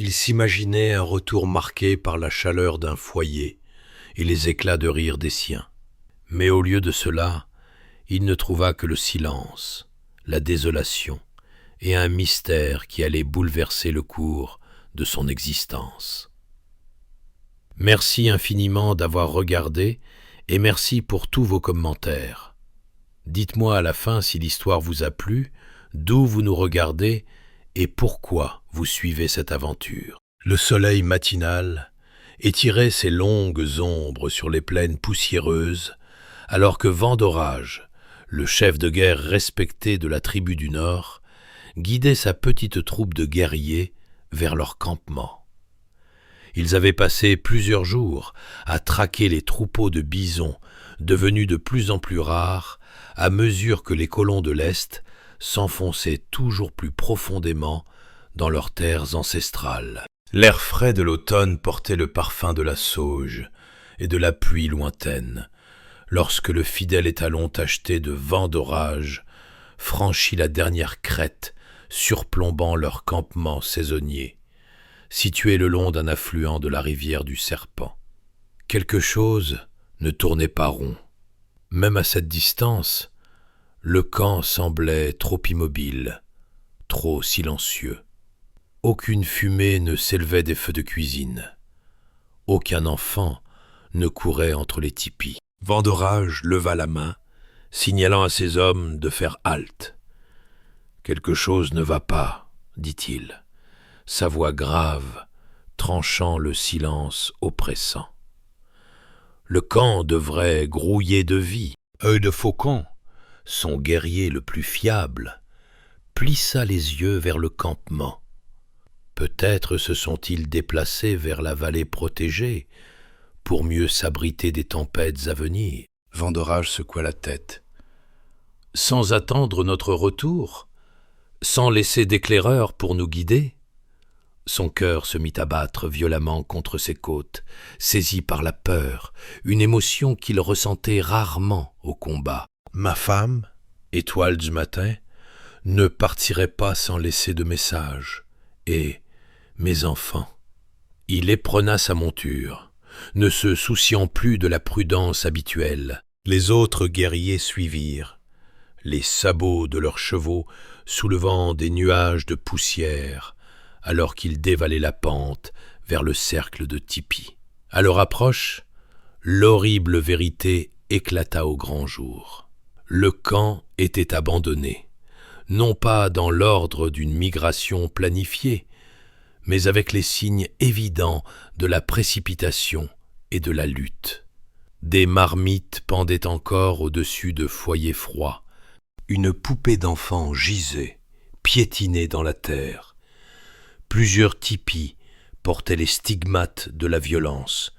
Il s'imaginait un retour marqué par la chaleur d'un foyer et les éclats de rire des siens. Mais au lieu de cela, il ne trouva que le silence, la désolation et un mystère qui allait bouleverser le cours de son existence. Merci infiniment d'avoir regardé et merci pour tous vos commentaires. Dites-moi à la fin si l'histoire vous a plu, d'où vous nous regardez et pourquoi vous suivez cette aventure. Le soleil matinal étirait ses longues ombres sur les plaines poussiéreuses, alors que Vent d'Orage, le chef de guerre respecté de la tribu du Nord, guidait sa petite troupe de guerriers vers leur campement. Ils avaient passé plusieurs jours à traquer les troupeaux de bisons, devenus de plus en plus rares à mesure que les colons de l'Est s'enfonçaient toujours plus profondément dans leurs terres ancestrales. L'air frais de l'automne portait le parfum de la sauge et de la pluie lointaine, lorsque le fidèle étalon tacheté de Vent d'Orage franchit la dernière crête surplombant leur campement saisonnier, situé le long d'un affluent de la rivière du Serpent. Quelque chose ne tournait pas rond. Même à cette distance, le camp semblait trop immobile, trop silencieux. Aucune fumée ne s'élevait des feux de cuisine. Aucun enfant ne courait entre les tipis. Vent d'Orage leva la main, signalant à ses hommes de faire halte. « Quelque chose ne va pas, dit-il, sa voix grave, tranchant le silence oppressant. Le camp devrait grouiller de vie. Œil de Faucon, son guerrier le plus fiable, plissa les yeux vers le campement. Peut-être se sont-ils déplacés vers la vallée protégée pour mieux s'abriter des tempêtes à venir. Vent d'Orage secoua la tête. Sans attendre notre retour, sans laisser d'éclaireur pour nous guider, son cœur se mit à battre violemment contre ses côtes, saisi par la peur, une émotion qu'il ressentait rarement au combat. Ma femme, étoile du matin, ne partirait pas sans laisser de message, et mes enfants. Il éperonna sa monture, ne se souciant plus de la prudence habituelle. Les autres guerriers suivirent, les sabots de leurs chevaux soulevant des nuages de poussière, alors qu'ils dévalaient la pente vers le cercle de tipis. À leur approche, l'horrible vérité éclata au grand jour. Le camp était abandonné, non pas dans l'ordre d'une migration planifiée, mais avec les signes évidents de la précipitation et de la lutte. Des marmites pendaient encore au-dessus de foyers froids. Une poupée d'enfant gisait, piétinée dans la terre. Plusieurs tipis portaient les stigmates de la violence,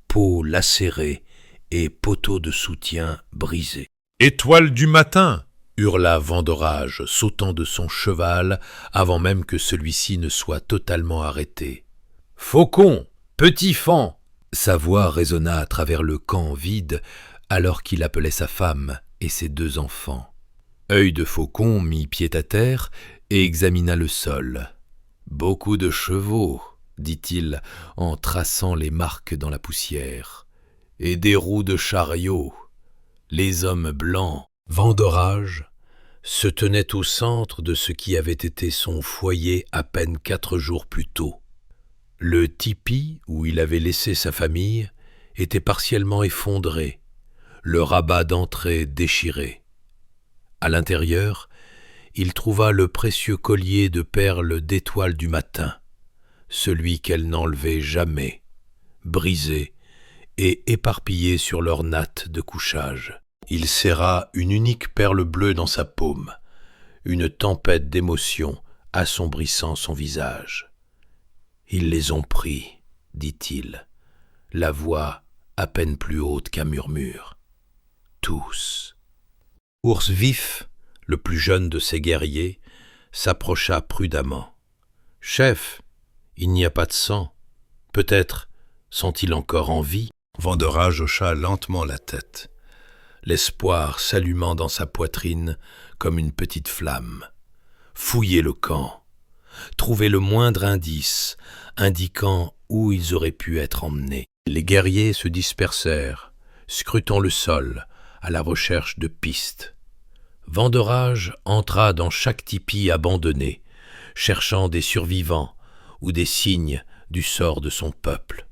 peaux lacérées et poteaux de soutien brisés. « Étoile du matin !» hurla Vent d'Orage, sautant de son cheval avant même que celui-ci ne soit totalement arrêté. « Faucon, petit faon !» Sa voix résonna à travers le camp vide alors qu'il appelait sa femme et ses 2 enfants. Œil de Faucon mit pied à terre et examina le sol. « Beaucoup de chevaux, » dit-il en traçant les marques dans la poussière, « et des roues de chariot. Les hommes blancs. » Vent d'Orage se tenait au centre de ce qui avait été son foyer à peine 4 jours plus tôt. Le tipi où il avait laissé sa famille était partiellement effondré, le rabat d'entrée déchiré. À l'intérieur, il trouva le précieux collier de perles d'étoiles du matin, celui qu'elle n'enlevait jamais, brisé et éparpillé sur leur natte de couchage. Il serra une unique perle bleue dans sa paume, une tempête d'émotions assombrissant son visage. « Ils les ont pris, » dit-il, la voix à peine plus haute qu'un murmure. « Tous. » Ours Vif, le plus jeune de ses guerriers, s'approcha prudemment. « Chef, il n'y a pas de sang. Peut-être sont-ils encore en vie ?» Vent d'Orage hocha lentement la tête, l'espoir s'allumant dans sa poitrine comme une petite flamme. « Fouillez le camp. trouver le moindre indice indiquant où ils auraient pu être emmenés. Les guerriers se dispersèrent, scrutant le sol à la recherche de pistes. Venderage entra dans chaque tipi abandonné, cherchant des survivants ou des signes du sort de son peuple.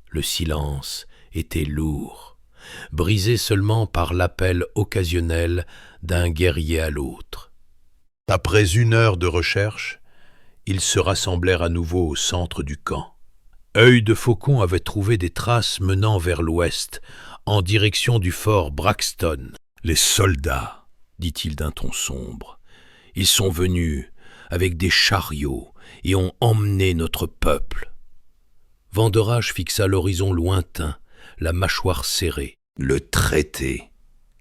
Le silence était lourd, brisé seulement par l'appel occasionnel d'un guerrier à l'autre. Après 1 heure de recherche, ils se rassemblèrent à nouveau au centre du camp. Œil de Faucon avait trouvé des traces menant vers l'ouest, en direction du fort Braxton. « Les soldats !» dit-il d'un ton sombre. « Ils sont venus avec des chariots et ont emmené notre peuple. » Venderage fixa l'horizon lointain, la mâchoire serrée. « Le traité !»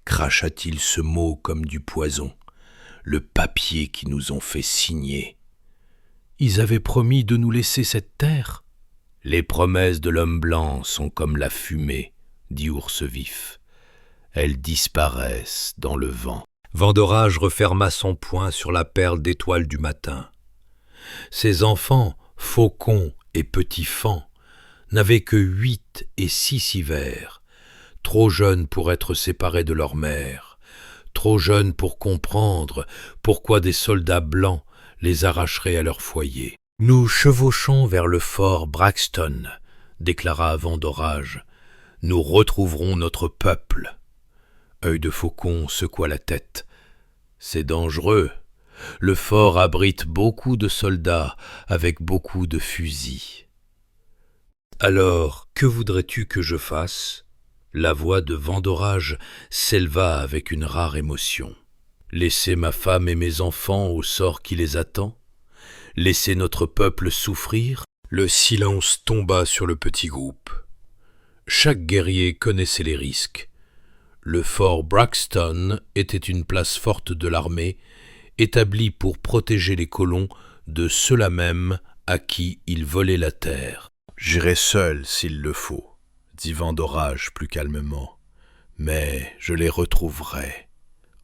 cracha-t-il ce mot comme du poison. « Le papier qui nous ont fait signer. » Ils avaient promis de nous laisser cette terre. « Les promesses de l'homme blanc sont comme la fumée, » dit Ours Vif. « Elles disparaissent dans le vent. » Venderage referma son poing sur la perle d'étoiles du matin. Ses enfants, Faucon et Petit Faon, n'avaient que 8 et 6 hivers, trop jeunes pour être séparés de leur mère, trop jeunes pour comprendre pourquoi des soldats blancs les arracheraient à leur foyer. « Nous chevauchons vers le fort Braxton, » déclara Venderage. « Nous retrouverons notre peuple. » Œil de Faucon secoua la tête. « C'est dangereux. Le fort abrite beaucoup de soldats avec beaucoup de fusils. »« Alors, que voudrais-tu que je fasse ?» La voix de Venderage s'éleva avec une rare émotion. « Laisser ma femme et mes enfants au sort qui les attend ? Laisser notre peuple souffrir ?» Le silence tomba sur le petit groupe. Chaque guerrier connaissait les risques. Le fort Braxton était une place forte de l'armée, établie pour protéger les colons de ceux-là même à qui ils volaient la terre. « J'irai seul s'il le faut, » dit Venderage plus calmement, « mais je les retrouverai. »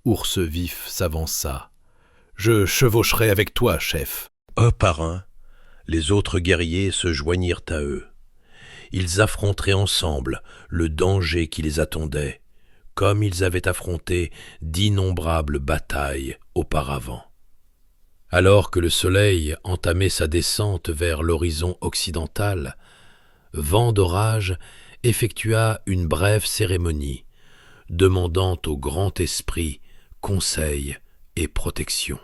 Ours Vif s'avança. « Je chevaucherai avec toi, chef. » Un par un, les autres guerriers se joignirent à eux. Ils affronteraient ensemble le danger qui les attendait, comme ils avaient affronté d'innombrables batailles auparavant. Alors que le soleil entamait sa descente vers l'horizon occidental, Venderage effectua une brève cérémonie, demandant au grand esprit conseil et protection.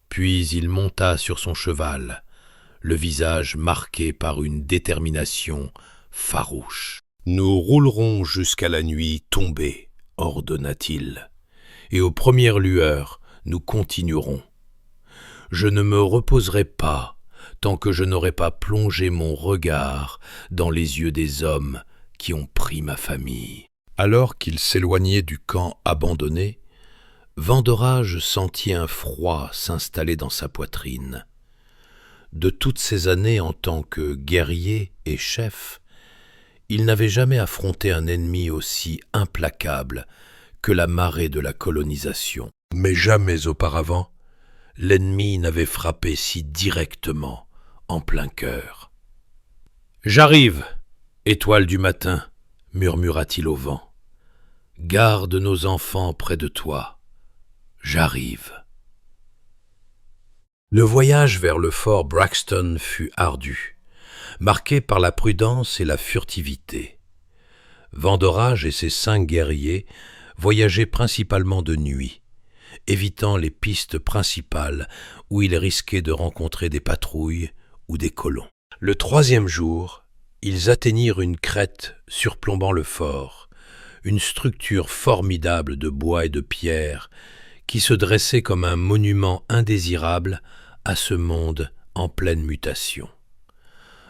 Puis il monta sur son cheval, le visage marqué par une détermination farouche. « Nous roulerons jusqu'à la nuit tombée, » ordonna-t-il, « et aux premières lueurs, nous continuerons. Je ne me reposerai pas tant que je n'aurai pas plongé mon regard dans les yeux des hommes qui ont pris ma famille. » Alors qu'il s'éloignait du camp abandonné, Venderage sentit un froid s'installer dans sa poitrine. De toutes ces années en tant que guerrier et chef, il n'avait jamais affronté un ennemi aussi implacable que la marée de la colonisation. Mais jamais auparavant, l'ennemi n'avait frappé si directement en plein cœur. « J'arrive, étoile du matin, » murmura-t-il au vent. « Garde nos enfants près de toi. J'arrive. » Le voyage vers le fort Braxton fut ardu, marqué par la prudence et la furtivité. Venderage et ses 5 guerriers voyageaient principalement de nuit, évitant les pistes principales où ils risquaient de rencontrer des patrouilles ou des colons. Le 3e jour, ils atteignirent une crête surplombant le fort, une structure formidable de bois et de pierre qui se dressait comme un monument indésirable à ce monde en pleine mutation.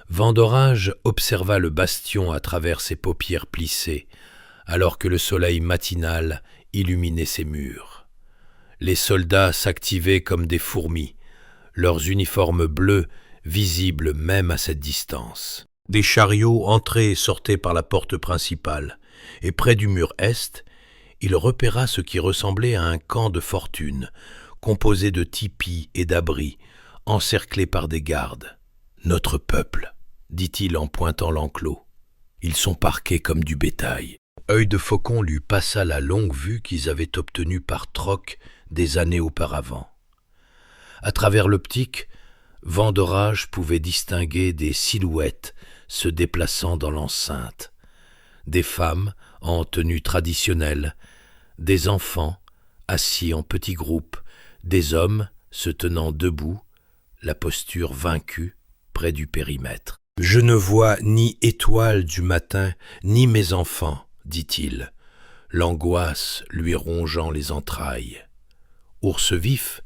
Venderage observa le bastion à travers ses paupières plissées, alors que le soleil matinal illuminait ses murs. Les soldats s'activaient comme des fourmis, leurs uniformes bleus visibles même à cette distance. Des chariots entraient et sortaient par la porte principale, et près du mur est, il repéra ce qui ressemblait à un camp de fortune, composé de tipis et d'abris, encerclés par des gardes. « Notre peuple », dit-il en pointant l'enclos. « Ils sont parqués comme du bétail. » Œil de Faucon lui passa la longue vue qu'ils avaient obtenue par troc des années auparavant. À travers l'optique, Vandorage pouvait distinguer des silhouettes se déplaçant dans l'enceinte, des femmes en tenue traditionnelle, des enfants assis en petits groupes, des hommes se tenant debout, la posture vaincue près du périmètre. « Je ne vois ni étoile du matin, ni mes enfants, » dit-il, l'angoisse lui rongeant les entrailles. Ours Vif,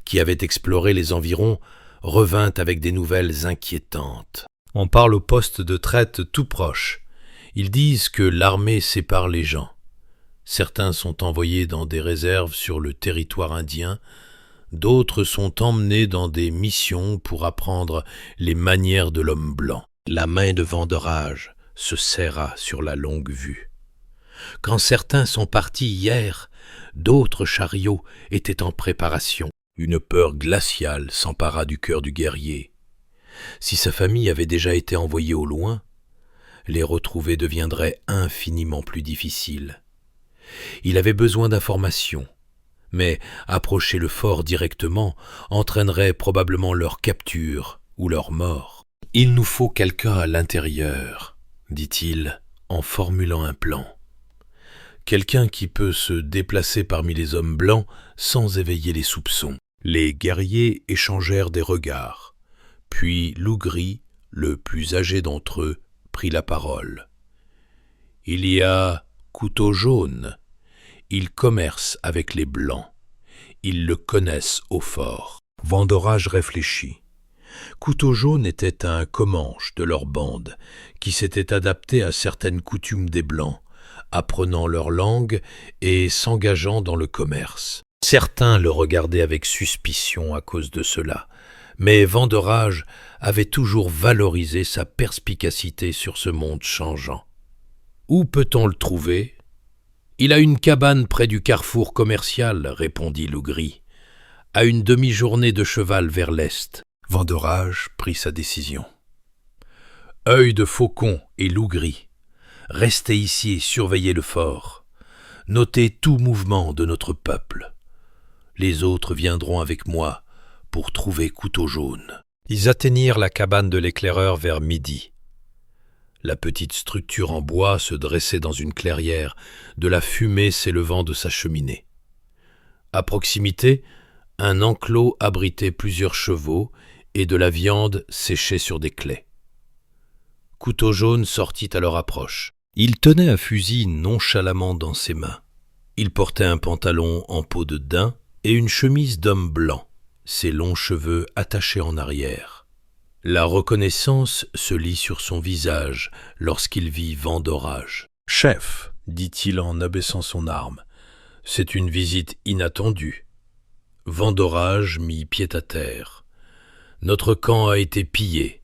qui avait exploré les environs, revint avec des nouvelles inquiétantes. « On parle au poste de traite tout proche. Ils disent que l'armée sépare les gens. Certains sont envoyés dans des réserves sur le territoire indien, d'autres sont emmenés dans des missions pour apprendre les manières de l'homme blanc. » La main de Vandorage se serra sur la longue vue. Quand certains sont partis hier, d'autres chariots étaient en préparation. Une peur glaciale s'empara du cœur du guerrier. Si sa famille avait déjà été envoyée au loin, les retrouver deviendrait infiniment plus difficile. Il avait besoin d'informations, mais approcher le fort directement entraînerait probablement leur capture ou leur mort. « Il nous faut quelqu'un à l'intérieur, » dit-il en formulant un plan. « Quelqu'un qui peut se déplacer parmi les hommes blancs sans éveiller les soupçons. » Les guerriers échangèrent des regards. Puis Lougri, le plus âgé d'entre eux, prit la parole. « Il y a Couteau Jaune. Ils commercent avec les Blancs. Ils le connaissent au fort. » Vandorage réfléchit. Couteau Jaune était un comanche de leur bande, qui s'était adapté à certaines coutumes des Blancs, apprenant leur langue et s'engageant dans le commerce. Certains le regardaient avec suspicion à cause de cela, mais Vandorage avait toujours valorisé sa perspicacité sur ce monde changeant. « Où peut-on le trouver ? » « Il a une cabane près du carrefour commercial, » répondit Lougri, « à une demi-journée de cheval vers l'est. » Vandorage prit sa décision. « Œil de Faucon et Lougri, restez ici et surveillez le fort. Notez tout mouvement de notre peuple. Les autres viendront avec moi pour trouver Couteau Jaune. » Ils atteignirent la cabane de l'éclaireur vers midi. La petite structure en bois se dressait dans une clairière, de la fumée s'élevant de sa cheminée. À proximité, un enclos abritait plusieurs chevaux et de la viande séchée sur des claies. Couteau Jaune sortit à leur approche. Il tenait un fusil nonchalamment dans ses mains. Il portait un pantalon en peau de daim et une chemise d'homme blanc, ses longs cheveux attachés en arrière. La reconnaissance se lit sur son visage lorsqu'il vit Vandorage. « Chef, dit-il en abaissant son arme, c'est une visite inattendue. » Vandorage mit pied à terre. « Notre camp a été pillé,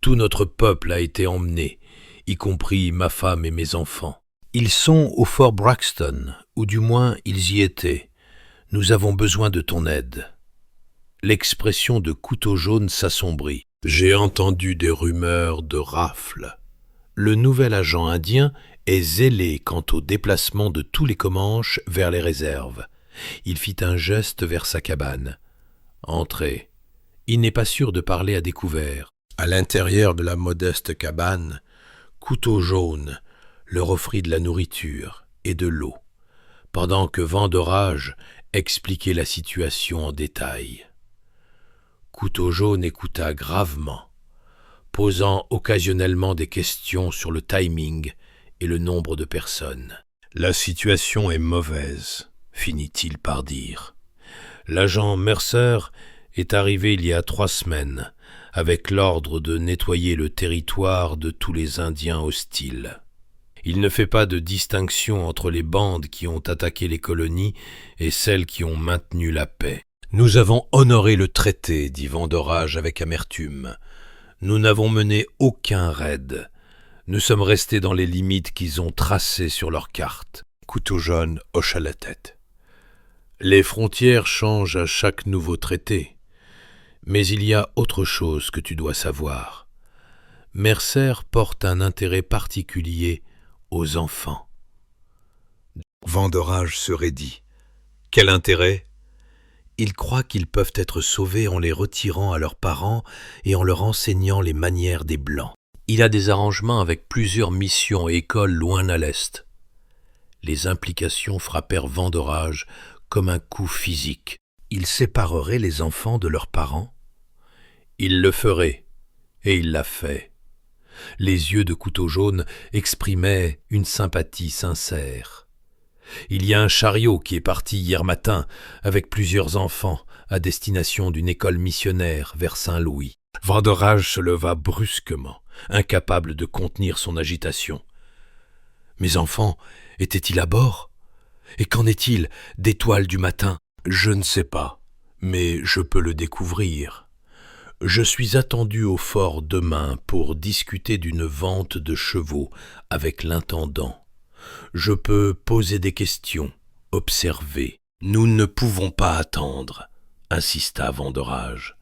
tout notre peuple a été emmené, y compris ma femme et mes enfants. Ils sont au fort Braxton, ou du moins ils y étaient. Nous avons besoin de ton aide. » L'expression de Couteau Jaune s'assombrit. « J'ai entendu des rumeurs de rafles. Le nouvel agent indien est zélé quant au déplacement de tous les Comanches vers les réserves. » Il fit un geste vers sa cabane. « Entrez. Il n'est pas sûr de parler à découvert. » À l'intérieur de la modeste cabane, Couteau Jaune leur offrit de la nourriture et de l'eau, pendant que Vandorage expliquait la situation en détail. Couteau Jaune écouta gravement, posant occasionnellement des questions sur le timing et le nombre de personnes. « La situation est mauvaise, » finit-il par dire. « L'agent Mercer est arrivé il y a 3 semaines, avec l'ordre de nettoyer le territoire de tous les Indiens hostiles. Il ne fait pas de distinction entre les bandes qui ont attaqué les colonies et celles qui ont maintenu la paix. Nous avons honoré le traité, dit Vandorage avec amertume. Nous n'avons mené aucun raid. Nous sommes restés dans les limites qu'ils ont tracées sur leur carte. » Couteau Jaune hocha la tête. « Les frontières changent à chaque nouveau traité. Mais il y a autre chose que tu dois savoir. Mercer porte un intérêt particulier aux enfants. » Vandorage se raidit. Quel intérêt? Ils croient qu'ils peuvent être sauvés en les retirant à leurs parents et en leur enseignant les manières des Blancs. Il a des arrangements avec plusieurs missions et écoles loin à l'est. Les implications frappèrent Vandorage comme un coup physique. Il séparerait les enfants de leurs parents? Il le ferait, et il l'a fait. Les yeux de Couteau jaune exprimaient une sympathie sincère. Il y a un chariot qui est parti hier matin avec plusieurs enfants à destination d'une école missionnaire vers Saint-Louis. Vandorage se leva brusquement, incapable de contenir son agitation. Mes enfants étaient-ils à bord? Et qu'en est-il d'Étoile du matin? Je ne sais pas, mais je peux le découvrir. Je suis attendu au fort demain pour discuter d'une vente de chevaux avec l'intendant. Je peux poser des questions, observer. Nous ne pouvons pas attendre, insista Vandorage.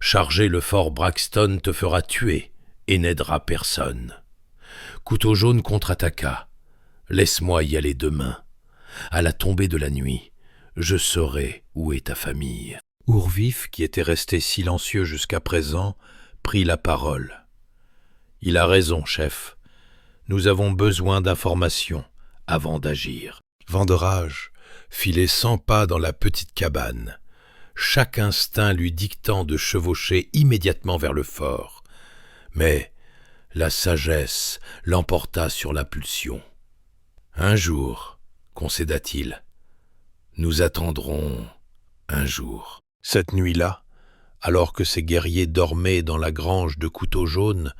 Charger le fort Braxton te fera tuer et n'aidera personne. Couteau jaune contre-attaqua. Laisse-moi y aller demain. À la tombée de la nuit, je saurai où est ta famille. Ourvif, qui était resté silencieux jusqu'à présent, prit la parole. Il a raison, chef. Nous avons besoin d'informations avant d'agir. Vandorage fit les 100 pas dans la petite cabane, chaque instinct lui dictant de chevaucher immédiatement vers le fort. Mais la sagesse l'emporta sur l'impulsion. Un jour, concéda-t-il, nous attendrons un jour. Cette nuit-là, alors que ses guerriers dormaient dans la grange de Couteau jaune,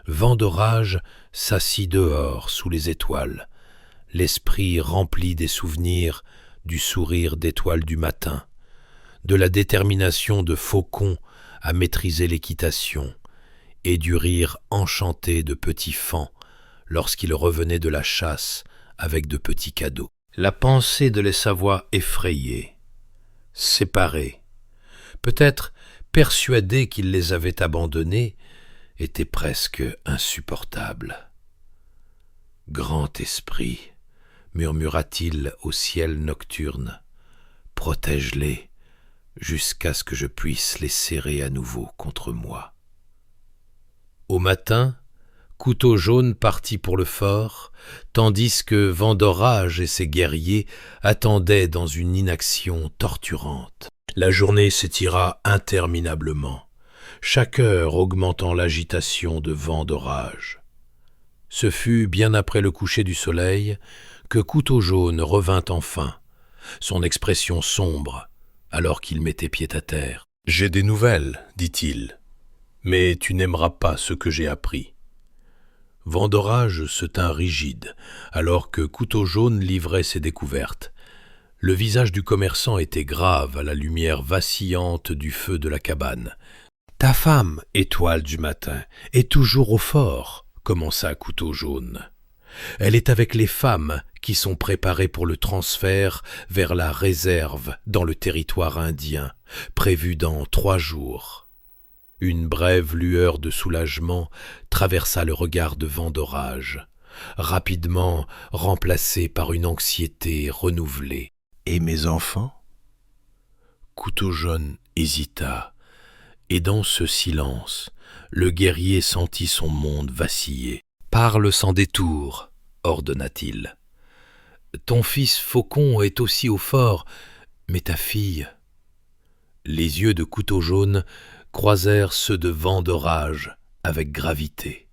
Vandorage s'assit dehors sous les étoiles, l'esprit rempli des souvenirs du sourire d'Étoile du matin, de la détermination de Faucon à maîtriser l'équitation et du rire enchanté de Petit Faon lorsqu'il revenait de la chasse avec de petits cadeaux. La pensée de les savoir effrayés, séparés, peut-être persuadés qu'il les avait abandonnés, était presque insupportable. « Grand esprit, murmura-t-il au ciel nocturne, protège-les jusqu'à ce que je puisse les serrer à nouveau contre moi. » Au matin, Couteau jaune partit pour le fort, tandis que Vandorage et ses guerriers attendaient dans une inaction torturante. La journée s'étira interminablement, chaque heure augmentant l'agitation de Vandorage. Ce fut bien après le coucher du soleil que Couteau jaune revint enfin, son expression sombre, alors qu'il mettait pied à terre. « J'ai des nouvelles, dit-il, mais tu n'aimeras pas ce que j'ai appris. » Vandorage se tint rigide, alors que Couteau jaune livrait ses découvertes. Le visage du commerçant était grave à la lumière vacillante du feu de la cabane. « Ta femme, Étoile du matin, est toujours au fort, » commença Couteau jaune. « Elle est avec les femmes qui sont préparées pour le transfert vers la réserve dans le territoire indien, prévu dans 3 jours. » Une brève lueur de soulagement traversa le regard de Vandorage, rapidement remplacée par une anxiété renouvelée. « Et mes enfants ?» Couteau jaune hésita, et dans ce silence, le guerrier sentit son monde vaciller. « Parle sans détour, » ordonna-t-il. « Ton fils Faucon est aussi au fort, mais ta fille... » Les yeux de Couteau jaune croisèrent ceux de Vandorage avec gravité.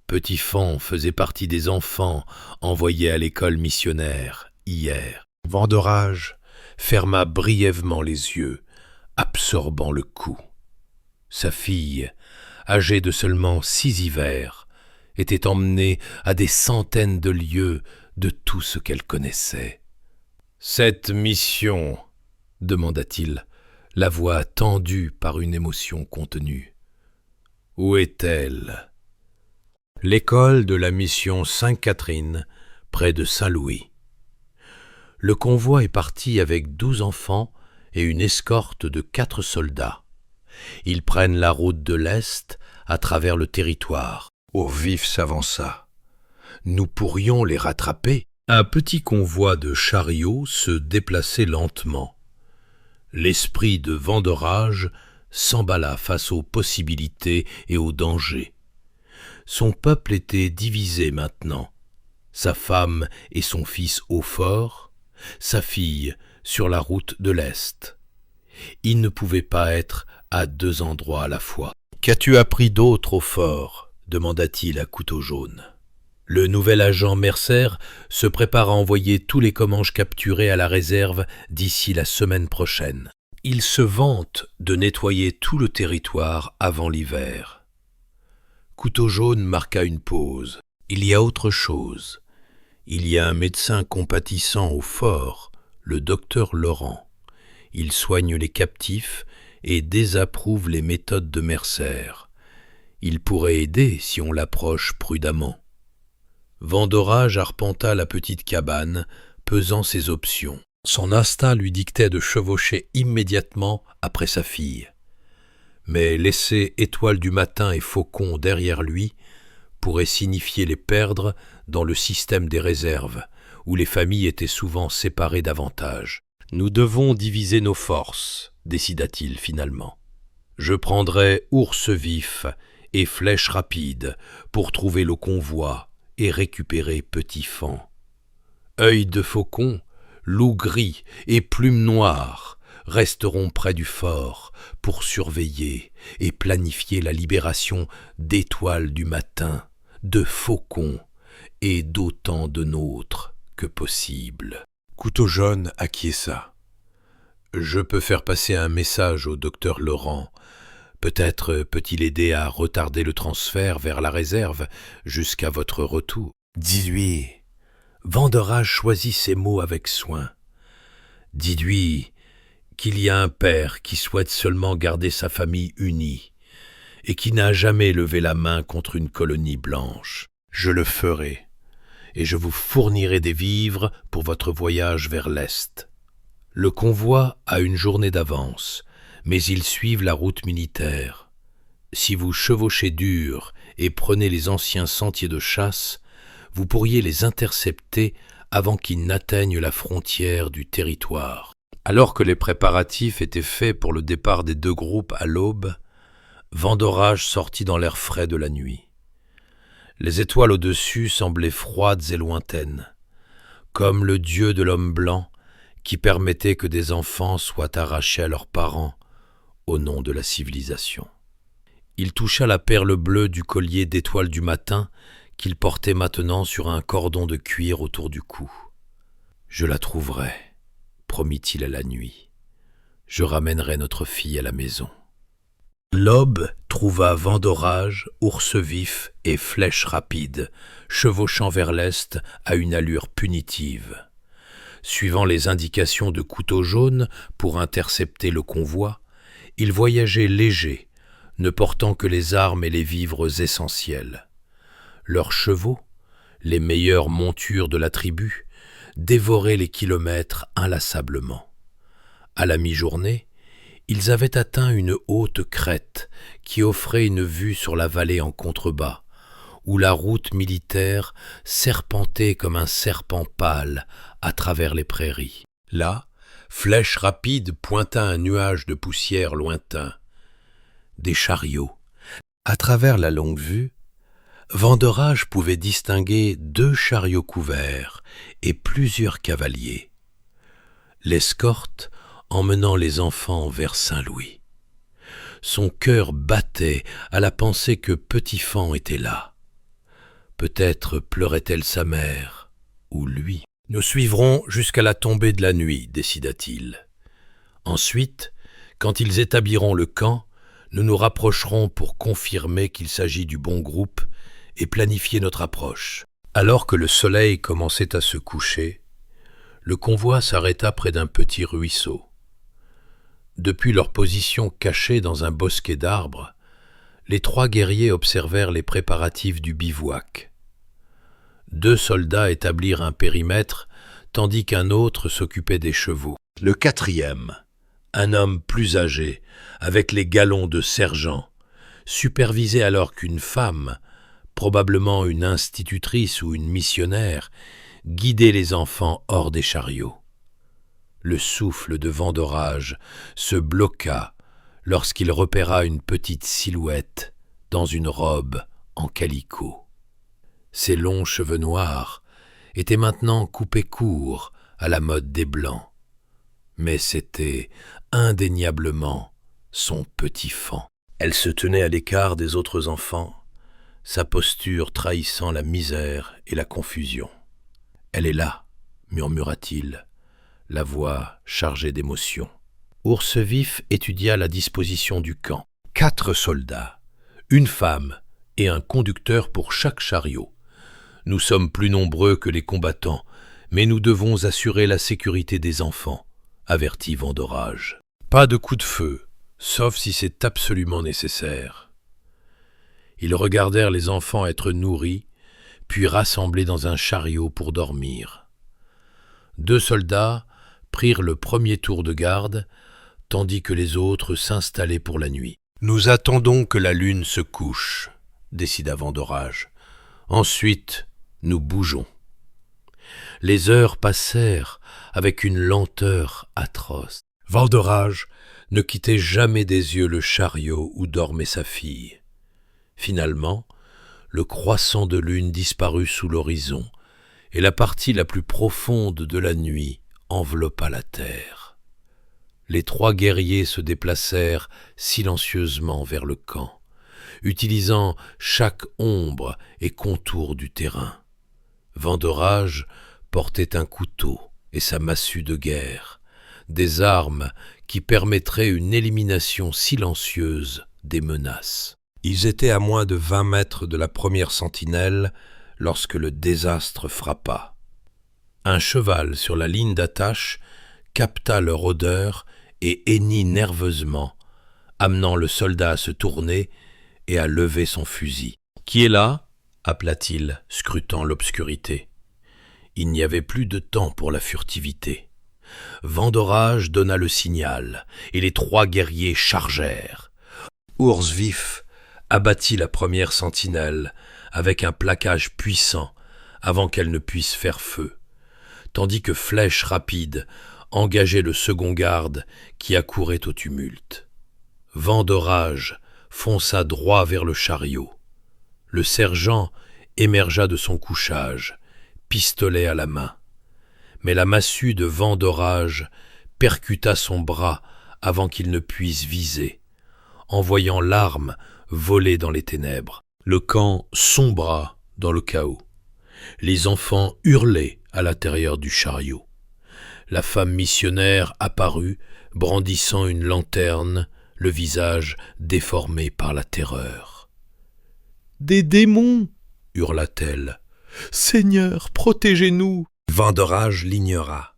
Petit Faon faisait partie des enfants envoyés à l'école missionnaire hier. Vandorage ferma brièvement les yeux, absorbant le coup. Sa fille, âgée de seulement 6 hivers, était emmenée à des centaines de lieues de tout ce qu'elle connaissait. « Cette mission, » demanda-t-il, la voix tendue par une émotion contenue. « Où est-elle » ? L'école de la mission Sainte-Catherine, près de Saint-Louis. Le convoi est parti avec 12 enfants et une escorte de 4 soldats. Ils prennent la route de l'Est à travers le territoire. Urvif s'avança. Nous pourrions les rattraper. Un petit convoi de chariots se déplaçait lentement. L'esprit de Vandorage s'emballa face aux possibilités et aux dangers. Son peuple était divisé maintenant. Sa femme et son fils au fort, sa fille sur la route de l'Est. Il ne pouvait pas être à deux endroits à la fois. « Qu'as-tu appris d'autre au fort ?» demanda-t-il à Couteau jaune. Le nouvel agent Mercer se prépare à envoyer tous les Comanches capturés à la réserve d'ici la semaine prochaine. Il se vante de nettoyer tout le territoire avant l'hiver. Couteau jaune marqua une pause. Il y a autre chose. Il y a un médecin compatissant au fort, le docteur Laurent. Il soigne les captifs et désapprouve les méthodes de Mercer. Il pourrait aider si on l'approche prudemment. Vandorage arpenta la petite cabane, pesant ses options. Son instinct lui dictait de chevaucher immédiatement après sa fille. Mais laisser Étoile du Matin et Faucon derrière lui pourrait signifier les perdre dans le système des réserves, où les familles étaient souvent séparées davantage. « Nous devons diviser nos forces », décida-t-il finalement. « Je prendrai Ours Vif et Flèche Rapide pour trouver le convoi et récupérer Petit Faon. Œil de Faucon, Loup Gris et Plume Noire resteront près du fort pour surveiller et planifier la libération d'Étoile du Matin, de Faucon et d'autant de nôtres que possible. » Couteau jaune acquiesça. « Je peux faire passer un message au docteur Laurent. Peut-être peut-il aider à retarder le transfert vers la réserve jusqu'à votre retour. » 18. Vandorage choisit ses mots avec soin. « Dis-lui qu'il y a un père qui souhaite seulement garder sa famille unie et qui n'a jamais levé la main contre une colonie blanche. Je le ferai, et je vous fournirai des vivres pour votre voyage vers l'Est. Le convoi a une journée d'avance, mais ils suivent la route militaire. Si vous chevauchez dur et prenez les anciens sentiers de chasse, vous pourriez les intercepter avant qu'ils n'atteignent la frontière du territoire. » Alors que les préparatifs étaient faits pour le départ des deux groupes à l'aube, Vandorage sortit dans l'air frais de la nuit. Les étoiles au-dessus semblaient froides et lointaines, comme le dieu de l'homme blanc qui permettait que des enfants soient arrachés à leurs parents au nom de la civilisation. Il toucha la perle bleue du collier d'étoiles du matin qu'il portait maintenant sur un cordon de cuir autour du cou. « Je la trouverai, » promit-il à la nuit. « Je ramènerai notre fille à la maison. » L'aube trouva Vandorage, Ours Vif et Flèche Rapide, chevauchant vers l'est à une allure punitive. Suivant les indications de Couteau jaune pour intercepter le convoi, ils voyageaient légers, ne portant que les armes et les vivres essentiels. Leurs chevaux, les meilleures montures de la tribu, dévoraient les kilomètres inlassablement. À la mi-journée, ils avaient atteint une haute crête qui offrait une vue sur la vallée en contrebas, où la route militaire serpentait comme un serpent pâle à travers les prairies. Là, Flèche Rapide pointa un nuage de poussière lointain. Des chariots. À travers la longue vue, Vandorage pouvait distinguer 2 chariots couverts et plusieurs cavaliers. L'escorte emmenant les enfants vers Saint-Louis. Son cœur battait à la pensée que Petit Faon était là. Peut-être pleurait-elle sa mère, ou lui. « Nous suivrons jusqu'à la tombée de la nuit, » décida-t-il. Ensuite, quand ils établiront le camp, nous nous rapprocherons pour confirmer qu'il s'agit du bon groupe et planifier notre approche. Alors que le soleil commençait à se coucher, le convoi s'arrêta près d'un petit ruisseau. Depuis leur position cachée dans un bosquet d'arbres, les 3 guerriers observèrent les préparatifs du bivouac. 2 soldats établirent un périmètre, tandis qu'un autre s'occupait des chevaux. Le 4e, Un homme plus âgé, avec les galons de sergent, supervisait alors qu'une femme, probablement une institutrice ou une missionnaire, guidait les enfants hors des chariots. Le souffle de vent d'orage se bloqua lorsqu'il repéra une petite silhouette dans une robe en calicot. Ses longs cheveux noirs étaient maintenant coupés courts à la mode des Blancs, mais c'était indéniablement son petit Fan. Elle se tenait à l'écart des autres enfants, sa posture trahissant la misère et la confusion. « Elle est là, » murmura-t-il, la voix chargée d'émotion. Ours Vif étudia la disposition du camp. 4 soldats, une femme et un conducteur pour chaque chariot. Nous sommes plus nombreux que les combattants, mais nous devons assurer la sécurité des enfants, avertit Vent d'Orage. Pas de coup de feu, sauf si c'est absolument nécessaire. Ils regardèrent les enfants être nourris, puis rassemblés dans un chariot pour dormir. 2 soldats prirent le premier tour de garde, tandis que les autres s'installaient pour la nuit. « Nous attendons que la lune se couche, » décida Vent d'Orage. « Ensuite, nous bougeons. » Les heures passèrent avec une lenteur atroce. Vent d'Orage ne quittait jamais des yeux le chariot où dormait sa fille. Finalement, le croissant de lune disparut sous l'horizon, et la partie la plus profonde de la nuit enveloppa la terre. Les 3 guerriers se déplacèrent silencieusement vers le camp, utilisant chaque ombre et contour du terrain. Vent d'Orage portait un couteau et sa massue de guerre, des armes qui permettraient une élimination silencieuse des menaces. Ils étaient à moins de 20 mètres de la première sentinelle lorsque le désastre frappa. Un cheval sur la ligne d'attache capta leur odeur et hennit nerveusement, amenant le soldat à se tourner et à lever son fusil. « Qui est là ?» appela-t-il, scrutant l'obscurité. Il n'y avait plus de temps pour la furtivité. Vent d'Orage donna le signal, et les 3 guerriers chargèrent. Ours Vif abattit la première sentinelle avec un plaquage puissant avant qu'elle ne puisse faire feu, tandis que Flèche Rapide engageait le second garde qui accourait au tumulte. Vent d'Orage fonça droit vers le chariot. Le sergent émergea de son couchage, pistolet à la main. Mais la massue de Vent d'Orage percuta son bras avant qu'il ne puisse viser, envoyant l'arme voler dans les ténèbres. Le camp sombra dans le chaos. Les enfants hurlaient à l'intérieur du chariot. La femme missionnaire apparut, brandissant une lanterne, le visage déformé par la terreur. « Des démons !» hurla-t-elle. « Seigneur, protégez-nous !» Vent d'Orage l'ignora,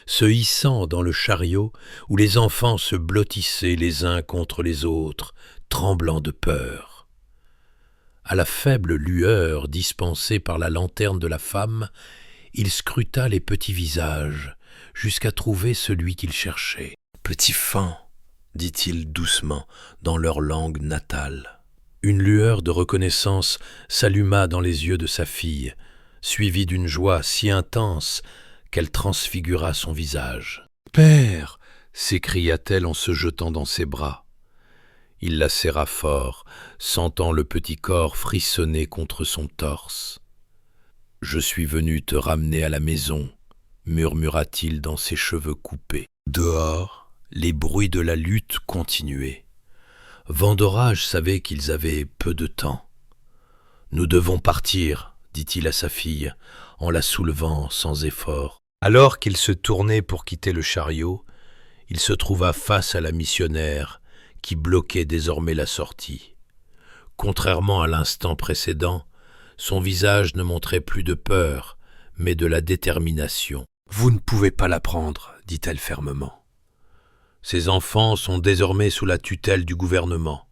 se hissant dans le chariot où les enfants se blottissaient les uns contre les autres, tremblant de peur. À la faible lueur dispensée par la lanterne de la femme, il scruta les petits visages jusqu'à trouver celui qu'il cherchait. « Petit Fan !» dit-il doucement dans leur langue natale. Une lueur de reconnaissance s'alluma dans les yeux de sa fille, suivie d'une joie si intense qu'elle transfigura son visage. « Père !» s'écria-t-elle en se jetant dans ses bras. Il la serra fort, sentant le petit corps frissonner contre son torse. « Je suis venu te ramener à la maison », murmura-t-il dans ses cheveux coupés. Dehors, les bruits de la lutte continuaient. Vent d'Orage savait qu'ils avaient peu de temps. « Nous devons partir », dit-il à sa fille, en la soulevant sans effort. Alors qu'il se tournait pour quitter le chariot, il se trouva face à la missionnaire qui bloquait désormais la sortie. Contrairement à l'instant précédent, son visage ne montrait plus de peur, mais de la détermination. « Vous ne pouvez pas la prendre, » dit-elle fermement. « Ces enfants sont désormais sous la tutelle du gouvernement.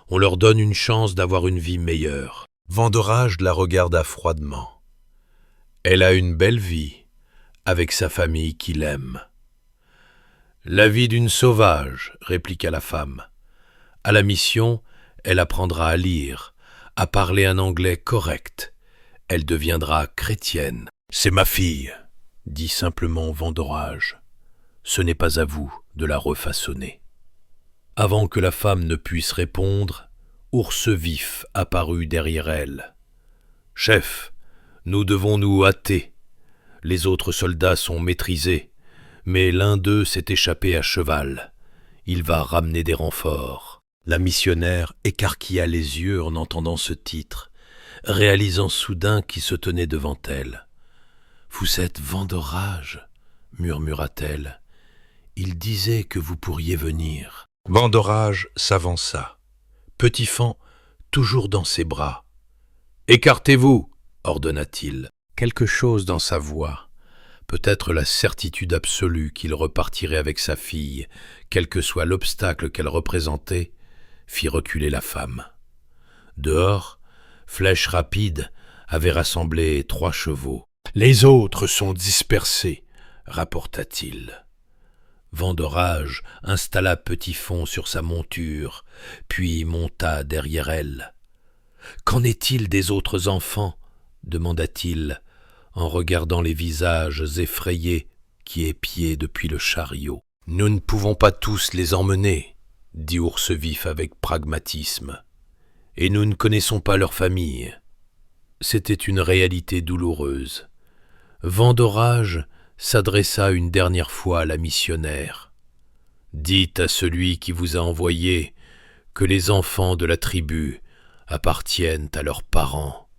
On leur donne une chance d'avoir une vie meilleure. » Vent d'Orage la regarda froidement. « Elle a une belle vie, avec sa famille qui l'aime. La vie d'une sauvage, répliqua la femme. À la mission, elle apprendra à lire, à parler un anglais correct. Elle deviendra chrétienne. C'est ma fille, dit simplement Vandorage. Ce n'est pas à vous de la refaçonner. Avant que la femme ne puisse répondre, Ours Vif apparut derrière elle. « Chef, nous devons nous hâter. Les autres soldats sont maîtrisés, mais l'un d'eux s'est échappé à cheval. Il va ramener des renforts. » La missionnaire écarquilla les yeux en entendant ce titre, réalisant soudain qui se tenait devant elle. « Vous êtes Vandorage, murmura-t-elle. Il disait que vous pourriez venir. » Vandorage s'avança. Petit-Fan, toujours dans ses bras. « Écartez-vous » ordonna-t-il. Quelque chose dans sa voix, peut-être la certitude absolue qu'il repartirait avec sa fille, quel que soit l'obstacle qu'elle représentait, fit reculer la femme. Dehors, Flèche Rapide avait rassemblé 3 chevaux. « Les autres sont dispersés » rapporta-t-il. Vandorage installa Petit-Fan sur sa monture, puis monta derrière elle. « Qu'en est-il des autres enfants » demanda-t-il, en regardant les visages effrayés qui épiaient depuis le chariot. « Nous ne pouvons pas tous les emmener, » dit Ours Vif avec pragmatisme, « et nous ne connaissons pas leur famille. » C'était une réalité douloureuse. Vandorage s'adressa une dernière fois à la missionnaire. « Dites à celui qui vous a envoyé que les enfants de la tribu appartiennent à leurs parents.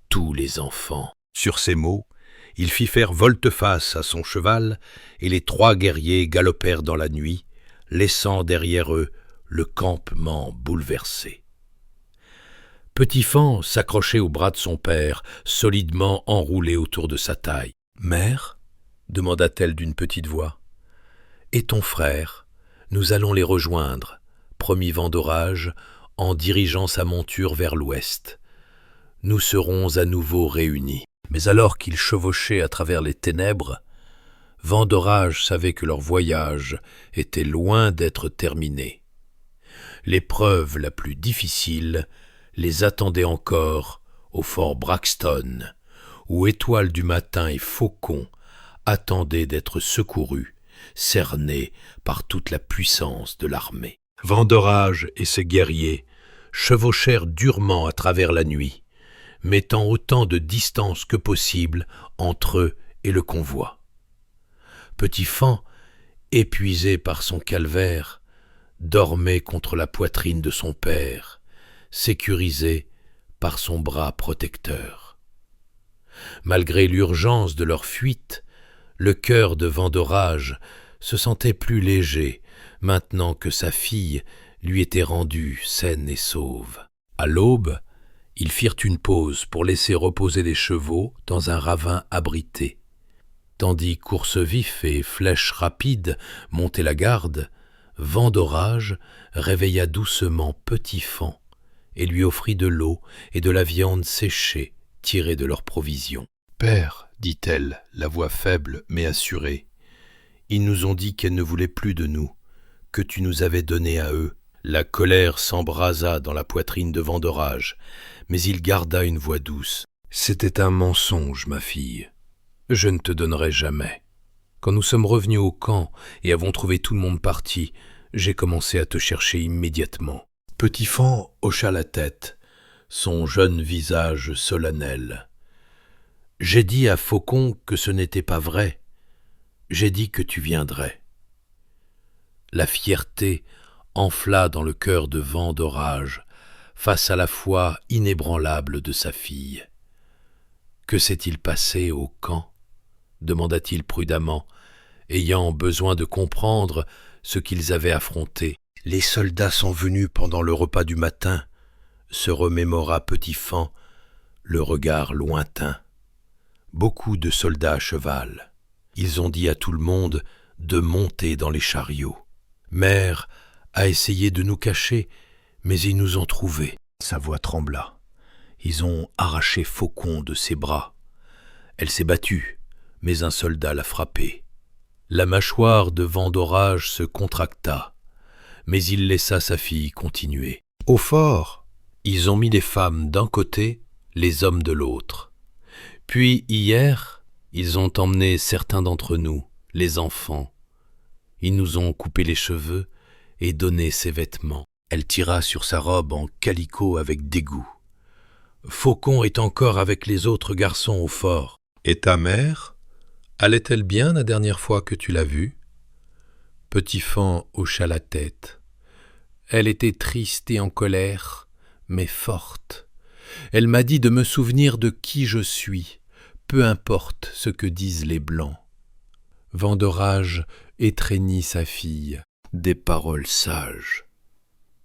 Tous les enfants. » Sur ces mots, il fit faire volte-face à son cheval, et les 3 guerriers galopèrent dans la nuit, laissant derrière eux le campement bouleversé. Petit-Fan s'accrochait au bras de son père, solidement enroulé autour de sa taille. « Mère » demanda-t-elle d'une petite voix. « Et ton frère, nous allons les rejoindre, » promit Vandorage en dirigeant sa monture vers l'ouest. « Nous serons à nouveau réunis. » Mais alors qu'ils chevauchaient à travers les ténèbres, Vandorage savait que leur voyage était loin d'être terminé. L'épreuve la plus difficile les attendait encore au fort Braxton, où Étoile du Matin et Faucon attendaient d'être secourus, cernés par toute la puissance de l'armée. Vandorage et ses guerriers chevauchèrent durement à travers la nuit, mettant autant de distance que possible entre eux et le convoi. Petit-Fan, épuisé par son calvaire, dormait contre la poitrine de son père, sécurisé par son bras protecteur. Malgré l'urgence de leur fuite, le cœur de Vandorage se sentait plus léger maintenant que sa fille lui était rendue saine et sauve. À l'aube, ils firent une pause pour laisser reposer les chevaux dans un ravin abrité. Tandis qu'Ours Vif et Flèche Rapide montaient la garde, Vandorage réveilla doucement Petit-Fan et lui offrit de l'eau et de la viande séchée tirée de leurs provisions. « Père, dit-elle, la voix faible mais assurée, ils nous ont dit qu'elle ne voulait plus de nous, que tu nous avais donné à eux. » La colère s'embrasa dans la poitrine de Vandorage, mais il garda une voix douce. « C'était un mensonge, ma fille. Je ne te donnerai jamais. Quand nous sommes revenus au camp et avons trouvé tout le monde parti, j'ai commencé à te chercher immédiatement. » Petit-Fan hocha la tête, son jeune visage solennel. « J'ai dit à Faucon que ce n'était pas vrai. J'ai dit que tu viendrais. » La fierté enfla dans le cœur de Vandorage face à la foi inébranlable de sa fille. « Que s'est-il passé au camp ?» demanda-t-il prudemment, ayant besoin de comprendre ce qu'ils avaient affronté. « Les soldats sont venus pendant le repas du matin, » se remémora Petit-Fan, le regard lointain. « Beaucoup de soldats à cheval. Ils ont dit à tout le monde de monter dans les chariots. Mère a essayé de nous cacher, mais ils nous ont trouvés. » Sa voix trembla. Ils ont arraché Faucon de ses bras. Elle s'est battue, mais un soldat l'a frappée. La mâchoire de Vandorage se contracta, mais il laissa sa fille continuer. Au fort, ils ont mis les femmes d'un côté, les hommes de l'autre. Puis hier, ils ont emmené certains d'entre nous, les enfants. Ils nous ont coupé les cheveux et donné ses vêtements. Elle tira sur sa robe en calicot avec dégoût. Faucon est encore avec les autres garçons au fort. Et ta mère? Allait-elle bien la dernière fois que tu l'as vue? Petit-Fan hocha la tête. Elle était triste et en colère, mais forte. Elle m'a dit de me souvenir de qui je suis, peu importe ce que disent les Blancs. Vandorage étreignit sa fille. Des paroles sages.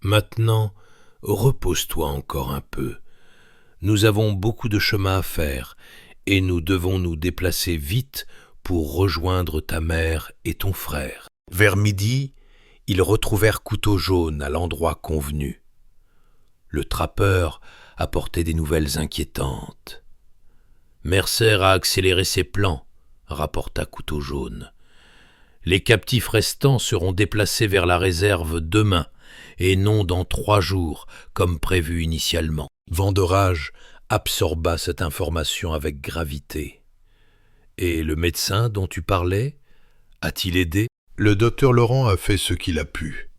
Maintenant, repose-toi encore un peu. Nous avons beaucoup de chemin à faire, et nous devons nous déplacer vite pour rejoindre ta mère et ton frère. Vers midi, ils retrouvèrent Couteau-Jaune à l'endroit convenu. Le trappeur apportait des nouvelles inquiétantes. Mercer a accéléré ses plans, rapporta Couteau-Jaune. Les captifs restants seront déplacés vers la réserve demain, et non dans 3 jours, comme prévu initialement. Vandorage absorba cette information avec gravité. Et le médecin dont tu parlais, a-t-il aidé? Le docteur Laurent a fait ce qu'il a pu.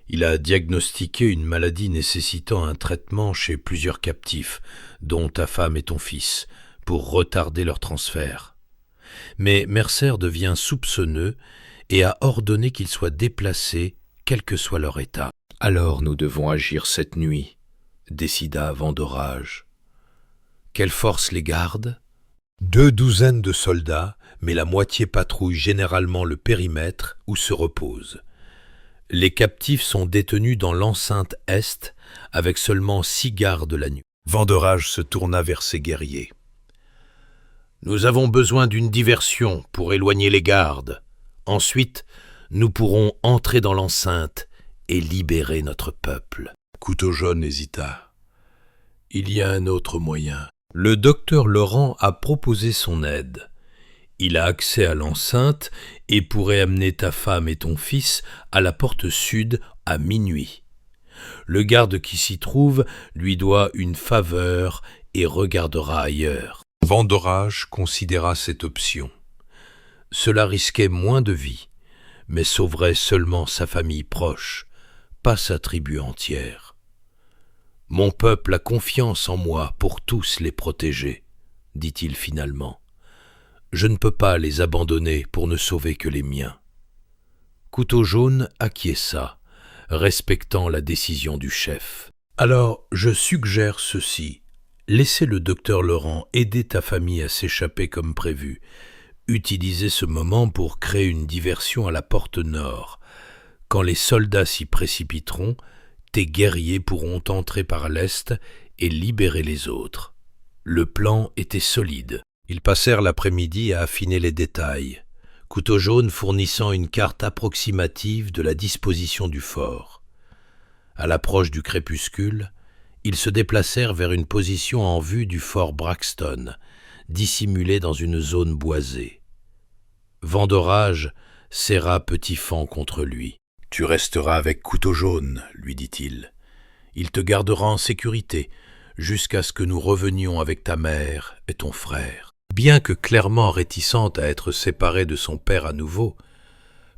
Il a diagnostiqué une maladie nécessitant un traitement chez plusieurs captifs, dont ta femme et ton fils, pour retarder leur transfert. Mais Mercer devient soupçonneux et a ordonné qu'ils soient déplacés, quel que soit leur état. Alors nous devons agir cette nuit, décida Vandorage. Quelle force les garde? 2 douzaines de soldats, mais la moitié patrouille généralement le périmètre où se reposent. Les captifs sont détenus dans l'enceinte est, avec seulement 6 gardes la nuit. Vandorage se tourna vers ses guerriers. Nous avons besoin d'une diversion pour éloigner les gardes. Ensuite, nous pourrons entrer dans l'enceinte et libérer notre peuple. Couteau-Jaune hésita. Il y a un autre moyen. Le docteur Laurent a proposé son aide. Il a accès à l'enceinte et pourrait amener ta femme et ton fils à la porte sud à minuit. Le garde qui s'y trouve lui doit une faveur et regardera ailleurs. Vandorage considéra cette option. Cela risquait moins de vie, mais sauverait seulement sa famille proche, pas sa tribu entière. Mon peuple a confiance en moi pour tous les protéger, dit-il finalement. Je ne peux pas les abandonner pour ne sauver que les miens. Couteau-Jaune acquiesça, respectant la décision du chef. Alors, je suggère ceci. Laissez le docteur Laurent aider ta famille à s'échapper comme prévu. Utilisez ce moment pour créer une diversion à la porte nord. Quand les soldats s'y précipiteront, tes guerriers pourront entrer par l'est et libérer les autres. Le plan était solide. Ils passèrent l'après-midi à affiner les détails, Couteau-Jaune fournissant une carte approximative de la disposition du fort. À l'approche du crépuscule, ils se déplacèrent vers une position en vue du fort Braxton, dissimulé dans une zone boisée. Vandorage serra Petit-Fan contre lui. « Tu resteras avec Couteau-Jaune, lui dit-il. Il te gardera en sécurité jusqu'à ce que nous revenions avec ta mère et ton frère. » Bien que clairement réticente à être séparée de son père à nouveau,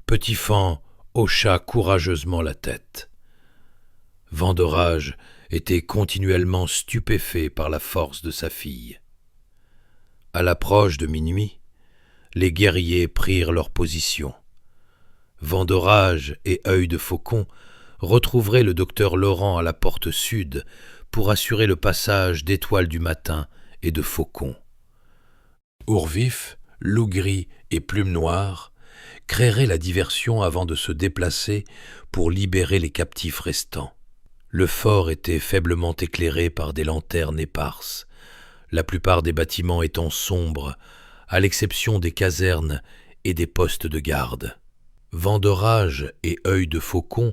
Petit-Fan hocha courageusement la tête. Vandorage était continuellement stupéfait par la force de sa fille. À l'approche de minuit, les guerriers prirent leur position. Vandorage et Œil de Faucon retrouveraient le docteur Laurent à la porte sud pour assurer le passage d'Étoile du Matin et de Faucon. Ourvif, Loup Gris et Plume Noire créeraient la diversion avant de se déplacer pour libérer les captifs restants. Le fort était faiblement éclairé par des lanternes éparses, la plupart des bâtiments étant sombres, à l'exception des casernes et des postes de garde. Vandorage et Œil de Faucon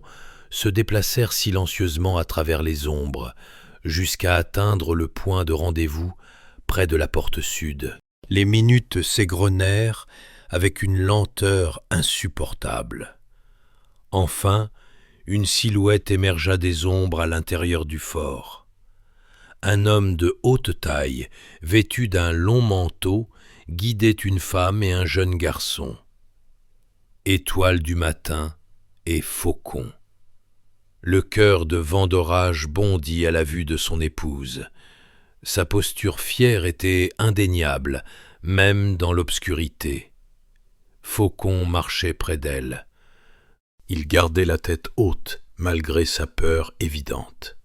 se déplacèrent silencieusement à travers les ombres, jusqu'à atteindre le point de rendez-vous près de la porte sud. Les minutes s'égrenèrent avec une lenteur insupportable. Enfin, une silhouette émergea des ombres à l'intérieur du fort. Un homme de haute taille, vêtu d'un long manteau, guidait une femme et un jeune garçon. Étoile du matin et Faucon. Le cœur de Vandorage bondit à la vue de son épouse. Sa posture fière était indéniable, même dans l'obscurité. Faucon marchait près d'elle. Il gardait la tête haute, malgré sa peur évidente.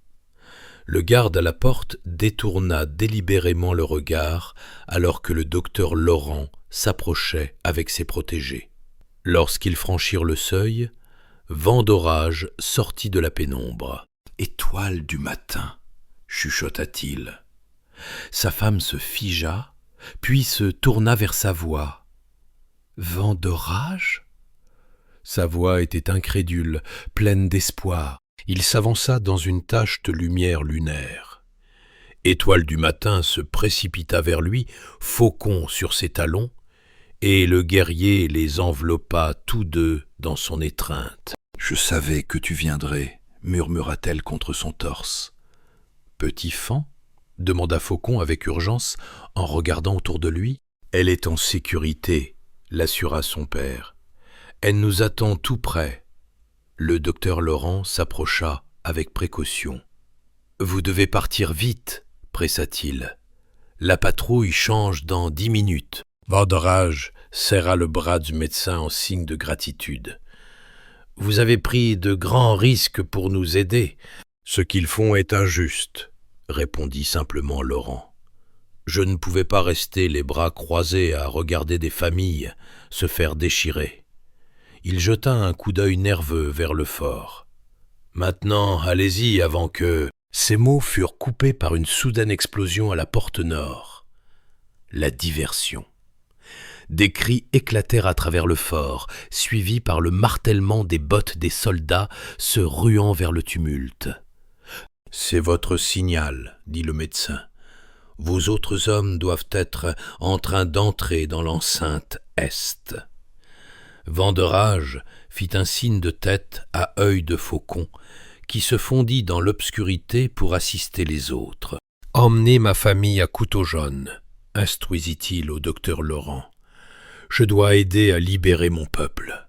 Le garde à la porte détourna délibérément le regard alors que le docteur Laurent s'approchait avec ses protégés. Lorsqu'ils franchirent le seuil, Vandorage sortit de la pénombre. « Étoile du matin !» chuchota-t-il. Sa femme se figea, puis se tourna vers sa voix. « Vandorage ?» Sa voix était incrédule, pleine d'espoir. Il s'avança dans une tache de lumière lunaire. Étoile du matin se précipita vers lui, Faucon sur ses talons, et le guerrier les enveloppa tous deux dans son étreinte. « Je savais que tu viendrais, » murmura-t-elle contre son torse. « Petit Fan ?» demanda Faucon avec urgence en regardant autour de lui. « Elle est en sécurité, » l'assura son père. « Elle nous attend tout près. » Le docteur Laurent s'approcha avec précaution. « Vous devez partir vite, » pressa-t-il. « La patrouille change dans 10 minutes. » Vandorage serra le bras du médecin en signe de gratitude. « Vous avez pris de grands risques pour nous aider. »« Ce qu'ils font est injuste, » répondit simplement Laurent. « Je ne pouvais pas rester les bras croisés à regarder des familles se faire déchirer. » Il jeta un coup d'œil nerveux vers le fort. « Maintenant, allez-y avant que... » Ces mots furent coupés par une soudaine explosion à la porte nord. La diversion. Des cris éclatèrent à travers le fort, suivis par le martèlement des bottes des soldats se ruant vers le tumulte. « C'est votre signal, » dit le médecin. « Vos autres hommes doivent être en train d'entrer dans l'enceinte est. » Vandorage fit un signe de tête à œil de Faucon, qui se fondit dans l'obscurité pour assister les autres. « Emmenez ma famille à Couteau jaune, » instruisit-il au docteur Laurent. « Je dois aider à libérer mon peuple. »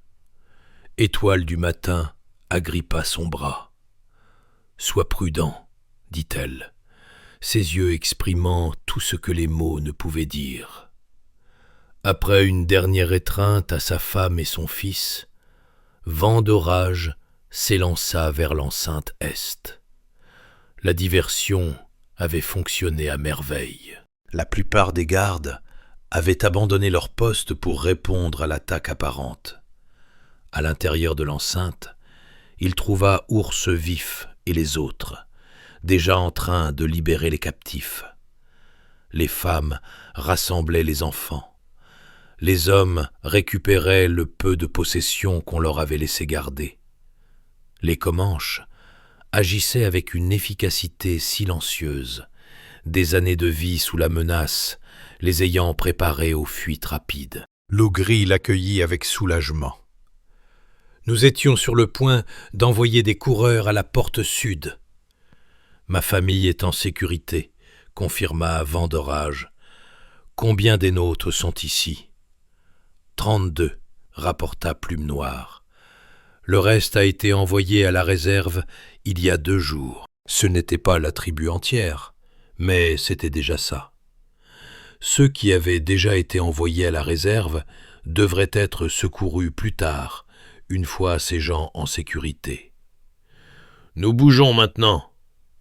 Étoile du matin agrippa son bras. « Sois prudent, » dit-elle, ses yeux exprimant tout ce que les mots ne pouvaient dire. Après une dernière étreinte à sa femme et son fils, Vandorage s'élança vers l'enceinte est. La diversion avait fonctionné à merveille. La plupart des gardes avaient abandonné leur poste pour répondre à l'attaque apparente. À l'intérieur de l'enceinte, il trouva Ours Vif et les autres, déjà en train de libérer les captifs. Les femmes rassemblaient les enfants. Les hommes récupéraient le peu de possessions qu'on leur avait laissé garder. Les Comanches agissaient avec une efficacité silencieuse, des années de vie sous la menace, les ayant préparés aux fuites rapides. Laugris l'accueillit avec soulagement. « Nous étions sur le point d'envoyer des coureurs à la porte sud. »« Ma famille est en sécurité, » confirma Vandorage. « Combien des nôtres sont ici ?»« 32, » rapporta Plume Noire. « Le reste a été envoyé à la réserve il y a 2 jours. Ce n'était pas la tribu entière, mais c'était déjà ça. Ceux qui avaient déjà été envoyés à la réserve devraient être secourus plus tard, une fois ces gens en sécurité. « Nous bougeons maintenant !»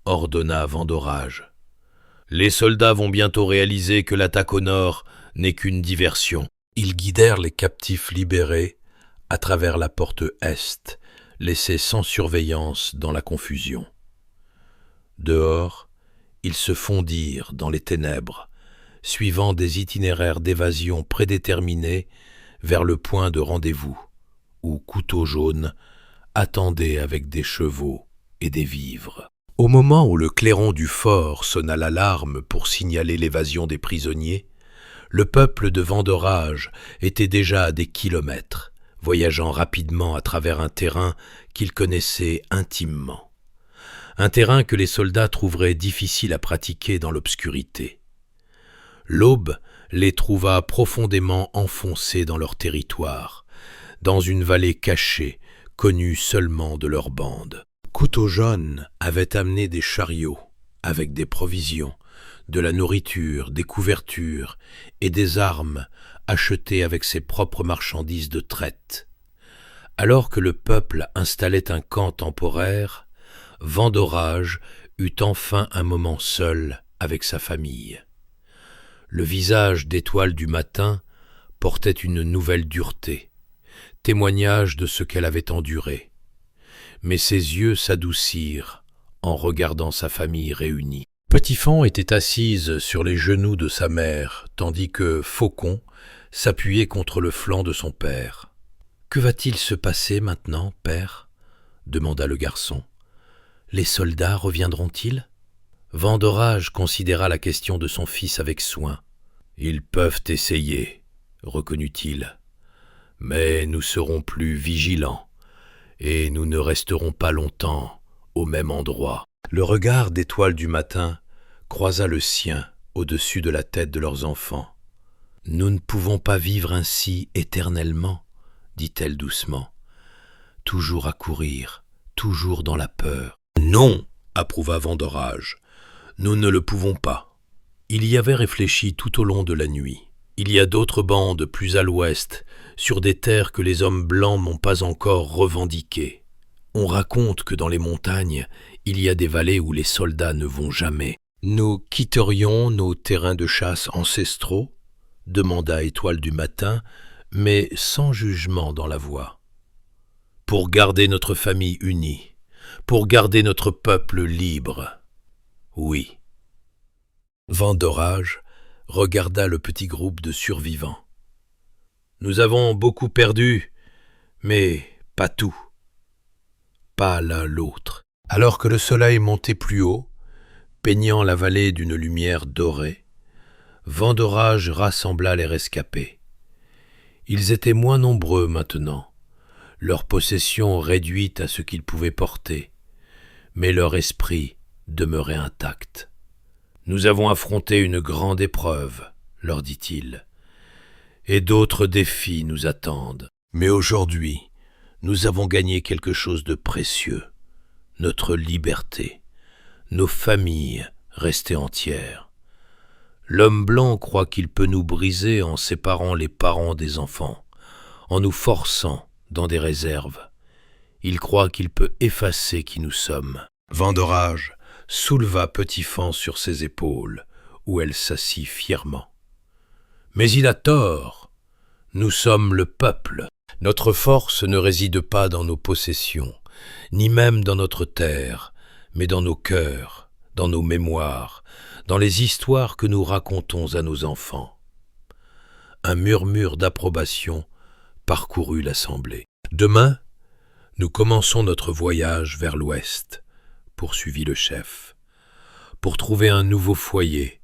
ordonna Vandorage. « Les soldats vont bientôt réaliser que l'attaque au nord n'est qu'une diversion. » Ils guidèrent les captifs libérés à travers la porte est, laissés sans surveillance dans la confusion. Dehors, ils se fondirent dans les ténèbres, suivant des itinéraires d'évasion prédéterminés vers le point de rendez-vous, où Couteau jaune attendait avec des chevaux et des vivres. Au moment où le clairon du fort sonna l'alarme pour signaler l'évasion des prisonniers, Le peuple de Vendorage était déjà à des kilomètres, voyageant rapidement à travers un terrain qu'ils connaissaient intimement. Un terrain que les soldats trouveraient difficile à pratiquer dans l'obscurité. L'aube les trouva profondément enfoncés dans leur territoire, dans une vallée cachée, connue seulement de leur bande. Couteau Jaune avait amené des chariots avec des provisions, de la nourriture, des couvertures et des armes achetées avec ses propres marchandises de traite. Alors que le peuple installait un camp temporaire, Vendorage eut enfin un moment seul avec sa famille. Le visage d'Étoile du matin portait une nouvelle dureté, témoignage de ce qu'elle avait enduré. Mais ses yeux s'adoucirent en regardant sa famille réunie. Petit-Fan était assise sur les genoux de sa mère, tandis que Faucon s'appuyait contre le flanc de son père. « Que va-t-il se passer maintenant, père ?» demanda le garçon. « Les soldats reviendront-ils » Vendorage considéra la question de son fils avec soin. « Ils peuvent essayer, reconnut-il, mais nous serons plus vigilants, et nous ne resterons pas longtemps au même endroit. » Le regard d'Étoile du matin croisa le sien au-dessus de la tête de leurs enfants. « Nous ne pouvons pas vivre ainsi éternellement, » dit-elle doucement. « Toujours à courir, toujours dans la peur. »« Non !» approuva Vendorage. « Nous ne le pouvons pas. » Il y avait réfléchi tout au long de la nuit. Il y a d'autres bandes plus à l'ouest, sur des terres que les hommes blancs n'ont pas encore revendiquées. On raconte que dans les montagnes, il y a des vallées où les soldats ne vont jamais. « Nous quitterions nos terrains de chasse ancestraux ?» demanda Étoile du matin, mais sans jugement dans la voix. « Pour garder notre famille unie, pour garder notre peuple libre. » Oui. Vendorage regarda le petit groupe de survivants. « Nous avons beaucoup perdu, mais pas tout. Pas l'un l'autre. » Alors que le soleil montait plus haut, peignant la vallée d'une lumière dorée, Vendorage rassembla les rescapés. Ils étaient moins nombreux maintenant, leurs possessions réduites à ce qu'ils pouvaient porter, mais leur esprit demeurait intact. « Nous avons affronté une grande épreuve, » leur dit-il, « et d'autres défis nous attendent. Mais aujourd'hui, nous avons gagné quelque chose de précieux, notre liberté, nos familles restées entières. L'homme blanc croit qu'il peut nous briser en séparant les parents des enfants, en nous forçant dans des réserves. Il croit qu'il peut effacer qui nous sommes. » Vendorage souleva Petit-Fan sur ses épaules, où elle s'assit fièrement. « Mais il a tort. Nous sommes le peuple. Notre force ne réside pas dans nos possessions, ni même dans notre terre, mais dans nos cœurs, dans nos mémoires, dans les histoires que nous racontons à nos enfants. » Un murmure d'approbation parcourut l'assemblée. « Demain, nous commençons notre voyage vers l'ouest, » poursuivit le chef, « pour trouver un nouveau foyer,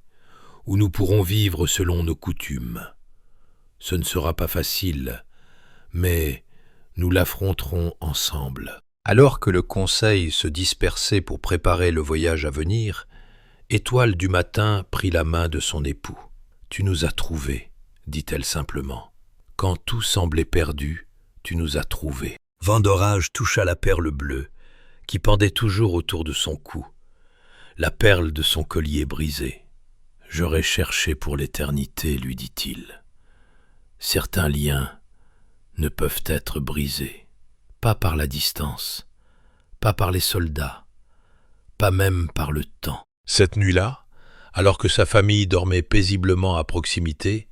où nous pourrons vivre selon nos coutumes. Ce ne sera pas facile, mais nous l'affronterons ensemble. » Alors que le conseil se dispersait pour préparer le voyage à venir, Étoile du matin prit la main de son époux. « Tu nous as trouvés, » dit-elle simplement. « Quand tout semblait perdu, tu nous as trouvés. » Vendorage toucha la perle bleue, qui pendait toujours autour de son cou, la perle de son collier brisé. « J'aurais cherché pour l'éternité, » lui dit-il. « Certains liens ne peuvent être brisés, pas par la distance, pas par les soldats, pas même par le temps. » Cette nuit-là, alors que sa famille dormait paisiblement à proximité,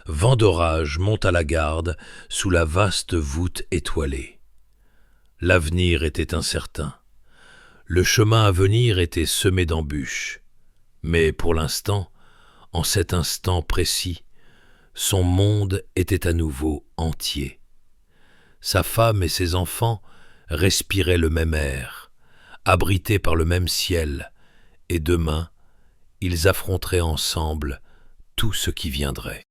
Vendorage monta la garde sous la vaste voûte étoilée. L'avenir était incertain. Le chemin à venir était semé d'embûches. Mais pour l'instant, en cet instant précis, son monde était à nouveau entier. Sa femme et ses enfants respiraient le même air, abrités par le même ciel, et demain, ils affronteraient ensemble tout ce qui viendrait.